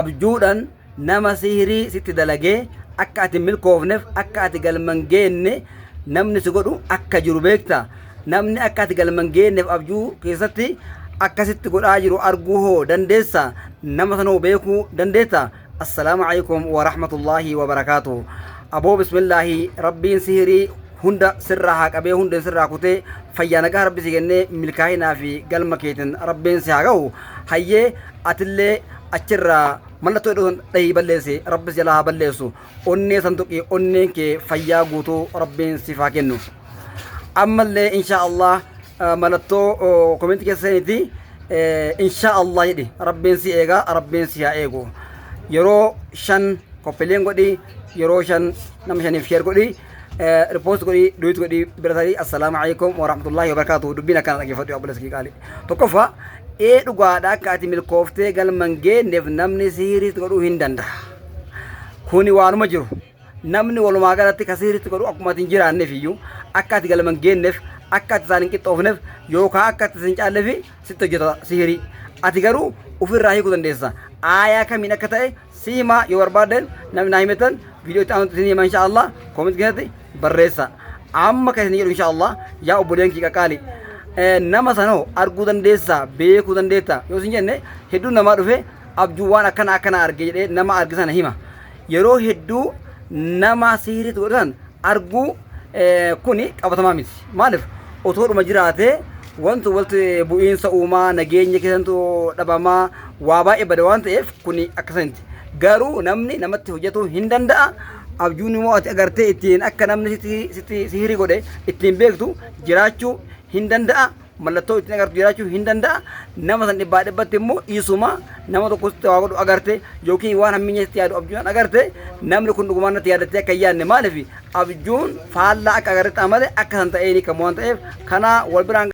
abjuudhaan nama sihirii sitti dalagee akka ati milkoofneef akka ati galman geenne namni si godhu akka jiru beekta. Namni akka ati galman geenneef abjuu keessatti akkasitti godhaa jiru arguu hoo dandeessa? Nama sanoo beekuu dandeetta? Assalaamu alaykum wa rahmatullahi wa barakaatuh. Aboo bismillaahi rabbiin sihirii hunda sirraa haa qabee hunda sirraa kutee fayyaa nagaa rabbi si kennee milkaa'inaa fi galma keetiin rabbiin si haa ga'u. Hayyee atillee achirraa mallattoo iddoon dhahii balleesse rabbi jalaa haa balleessu. Onnee santuqii onneen kee fayyaa guutuu rabbiin siif haa kennu. Ammallee insha Allah mallattoo koomenti keessa seeniiti insha Allah jedhi rabbiin si eegaa rabbiin si haa eegu. Yeroo 5 koppileen godhi yeroo 5 nama 5 share godhi repost godhi duit godhi biratari. Assalamu alaikum wa rahmatullahi wa barakatuh. Dubbina kana dhaggeeffadhu abbolees kii qaali. Tokkoffaa dhugaadha akka ati milkooftee galman geenneef namni sihiiriitti godhuu hin danda'a. Kuni waanuma jiru. Namni walumaa galatti ka sihiiriitti godhu akkuma ati hin jiraanneef iyyuu akka ati galman geenneef akka ati isaan hin qixxoofneef yookaan akka ati sin caalleef sitti hojjeta sihirii. Ati garuu ofirraa hiikuu dandeessa. Aayaa kamiin akka ta'e siima yoo barbaadan namni naa himetan viidiyoo itti aanutti isin hima insha Allah koomenti keessatti barreessa. Amma kan isin jedhu insha Allah yaa obboleen kii qaqqaali. Nama sanoo arguu dandeessa beekuu dandeetta yoo isin jenne hedduu namaa dhufe abjuu waan akkana arge jedhee nama argisana hima. Yeroo hedduu nama sihiiriitti godhatan arguu kuni qabatamaa miti. Maaliif otoodhuma jiraatee wantu walti bu'iinsa uumaa nageenya keessantu dhabamaa waa baay'ee bada waan ta'eef kuni akkasanitti. Garuu namni namatti hojjetuu hin danda'a. Abjuun immoo ati agartee ittiin akka namni sihirii godhe ittiin beektu jiraachuu hin danda'a. Mallattoo ittiin agartu jiraachuu hin danda'a. Nama san dhibbaa dhibbatti immoo dhiisuma nama tokkotti waa godhu agarte yookiin waan hamminya itti yaadu abjuun agarte namni kun dhugumaan natti yaadattee akka hin yaadne. Maaliif abjuun faallaa akka agarretti amale akka san ta'ee ni qabu waan ta'eef kana wal biraan